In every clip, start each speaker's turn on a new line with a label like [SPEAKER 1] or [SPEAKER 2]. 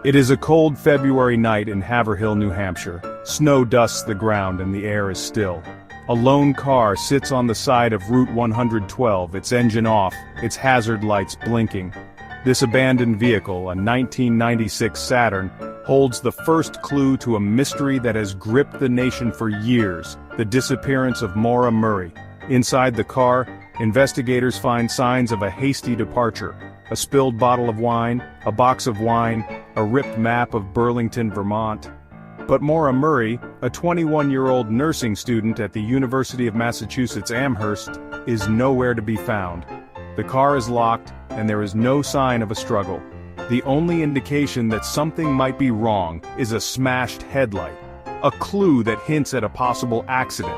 [SPEAKER 1] It is a cold February night in Haverhill, New Hampshire. Snow dusts the ground and the air is still. A lone car sits on the side of Route 112, its engine off, its hazard lights blinking. This abandoned vehicle, a 1996 Saturn, holds the first clue to a mystery that has gripped the nation for years: the disappearance of Maura Murray. Inside the car, investigators find signs of a hasty departure: a spilled bottle of wine, a box of wine, a ripped map of Burlington, Vermont. But Maura Murray, a 21-year-old nursing student at the University of Massachusetts Amherst, is nowhere to be found. The car is locked, and there is no sign of a struggle. The only indication that something might be wrong is a smashed headlight, a clue that hints at a possible accident.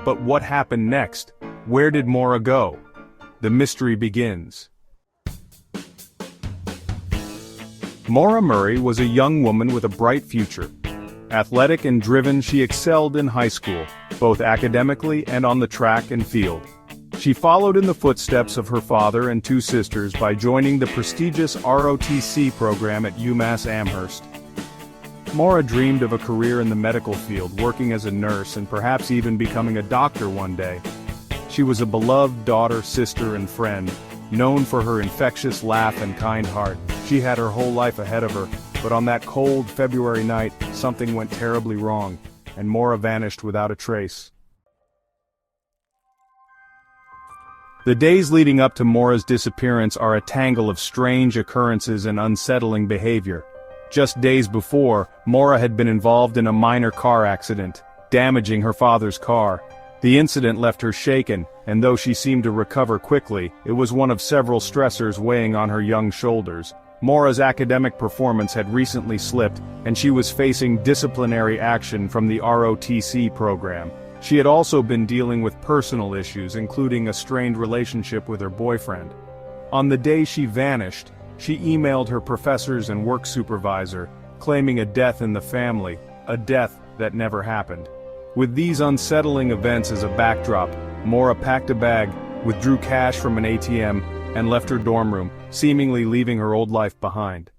[SPEAKER 1] But what happened next? Where did Maura go? The mystery begins. Maura Murray was a young woman with a bright future. Athletic and driven, she excelled in high school, both academically and on the track and field. She followed in the footsteps of her father and two sisters by joining the prestigious ROTC program at UMass Amherst. Maura dreamed of a career in the medical field, working as a nurse and perhaps even becoming a doctor one day. She was a beloved daughter, sister, and friend, known for her infectious laugh and kind heart. She had her whole life ahead of her, but on that cold February night, something went terribly wrong, and Maura vanished without a trace. The days leading up to Maura's disappearance are a tangle of strange occurrences and unsettling behavior. Just days before, Maura had been involved in a minor car accident, damaging her father's car. The incident left her shaken, and though she seemed to recover quickly, it was one of several stressors weighing on her young shoulders. Maura's academic performance had recently slipped, and she was facing disciplinary action from the ROTC program. She had also been dealing with personal issues, including a strained relationship with her boyfriend. On the day she vanished, she emailed her professors and work supervisor, claiming a death in the family, a death that never happened. With these unsettling events as a backdrop, Maura packed a bag, withdrew cash from an ATM, and left her dorm room, seemingly leaving her old life behind.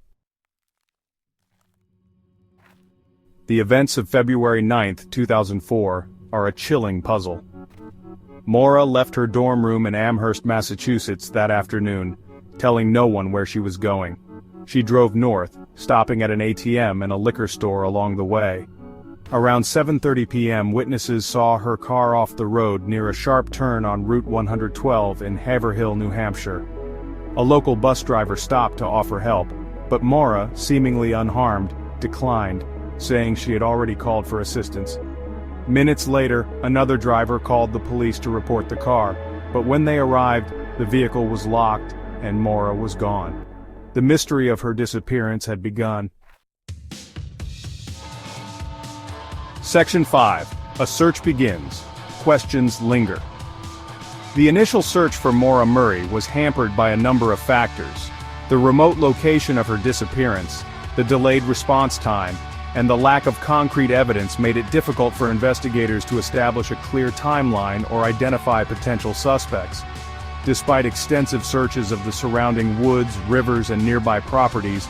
[SPEAKER 1] The events of February 9, 2004, are a chilling puzzle. Maura left her dorm room in Amherst, Massachusetts that afternoon, telling no one where she was going. She drove north, stopping at an ATM and a liquor store along the way. Around 7:30 p.m., witnesses saw her car off the road near a sharp turn on Route 112 in Haverhill, New Hampshire. A local bus driver stopped to offer help, but Maura, seemingly unharmed, declined, saying she had already called for assistance. Minutes later, another driver called the police to report the car, but when they arrived, the vehicle was locked and Maura was gone. The mystery of her disappearance had begun. Section 5. A search begins. Questions linger. The initial search for Maura Murray was hampered by a number of factors: the remote location of her disappearance, the delayed response time, and the lack of concrete evidence made it difficult for investigators to establish a clear timeline or identify potential suspects. Despite extensive searches of the surrounding woods, rivers, and nearby properties,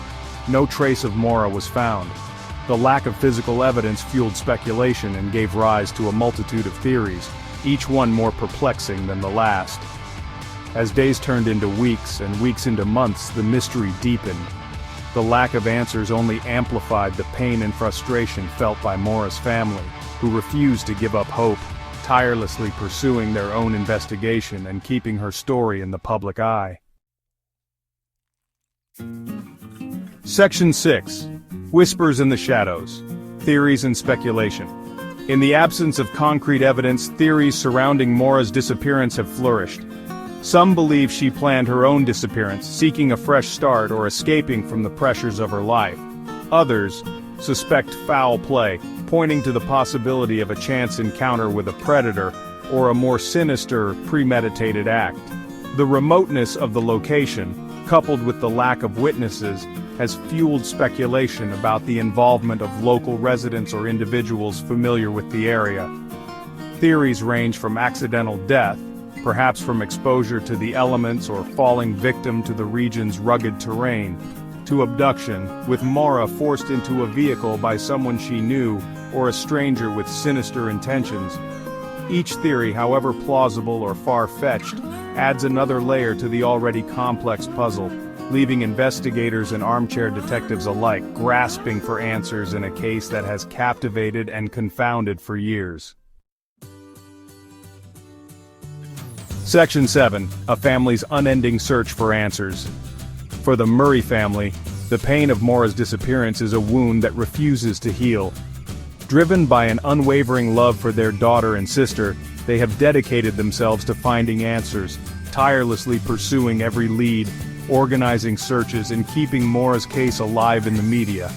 [SPEAKER 1] no trace of Maura was found. The lack of physical evidence fueled speculation and gave rise to a multitude of theories, each one more perplexing than the last. As days turned into weeks and weeks into months, the mystery deepened. The lack of answers only amplified the pain and frustration felt by Maura's family, who refused to give up hope, tirelessly pursuing their own investigation and keeping her story in the public eye. Section 6. Whispers in the shadows. Theories and speculation. In the absence of concrete evidence, theories surrounding Maura's disappearance have flourished. Some believe she planned her own disappearance, seeking a fresh start or escaping from the pressures of her life. Others suspect foul play, pointing to the possibility of a chance encounter with a predator or a more sinister, premeditated act. The remoteness of the location, coupled with the lack of witnesses, has fueled speculation about the involvement of local residents or individuals familiar with the area. Theories range from accidental death, perhaps from exposure to the elements or falling victim to the region's rugged terrain, to abduction, with Maura forced into a vehicle by someone she knew, or a stranger with sinister intentions. Each theory, however plausible or far-fetched, adds another layer to the already complex puzzle, leaving investigators and armchair detectives alike grasping for answers in a case that has captivated and confounded for years. Section 7. A family's unending search for answers. For the Murray family, the pain of Maura's disappearance is a wound that refuses to heal. Driven by an unwavering love for their daughter and sister, they have dedicated themselves to finding answers, tirelessly pursuing every lead, organizing searches and keeping Maura's case alive in the media.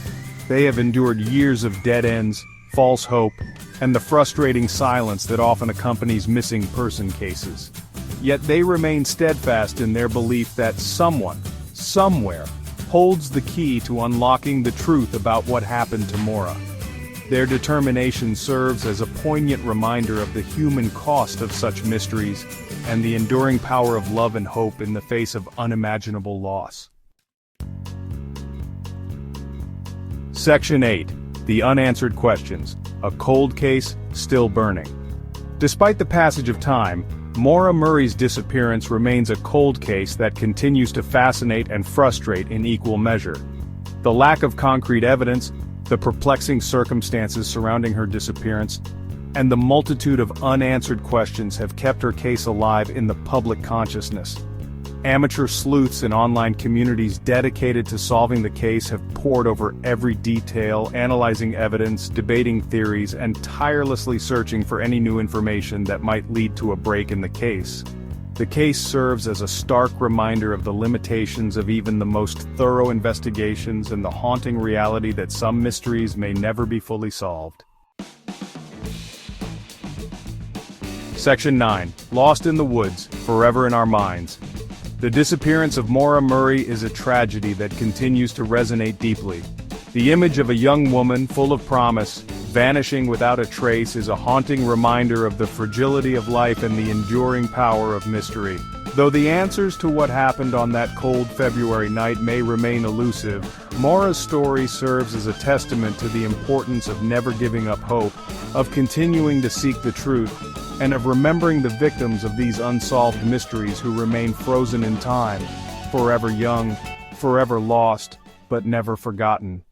[SPEAKER 1] They have endured years of dead ends, false hope, and the frustrating silence that often accompanies missing person cases. Yet they remain steadfast in their belief that someone, somewhere, holds the key to unlocking the truth about what happened to Maura. Their determination serves as a poignant reminder of the human cost of such mysteries and the enduring power of love and hope in the face of unimaginable loss. Section 8. The Unanswered Questions. A cold case, still burning. Despite the passage of time, Maura Murray's disappearance remains a cold case that continues to fascinate and frustrate in equal measure. The lack of concrete evidence, the perplexing circumstances surrounding her disappearance, and the multitude of unanswered questions have kept her case alive in the public consciousness. Amateur sleuths and online communities dedicated to solving the case have pored over every detail, analyzing evidence, debating theories, and tirelessly searching for any new information that might lead to a break in the case. The case serves as a stark reminder of the limitations of even the most thorough investigations and the haunting reality that some mysteries may never be fully solved. Section 9. Lost in the Woods, Forever in Our Minds. The disappearance of Maura Murray is a tragedy that continues to resonate deeply. The image of a young woman full of promise, vanishing without a trace, is a haunting reminder of the fragility of life and the enduring power of mystery. Though the answers to what happened on that cold February night may remain elusive, Maura's story serves as a testament to the importance of never giving up hope, of continuing to seek the truth, and of remembering the victims of these unsolved mysteries who remain frozen in time, forever young, forever lost, but never forgotten.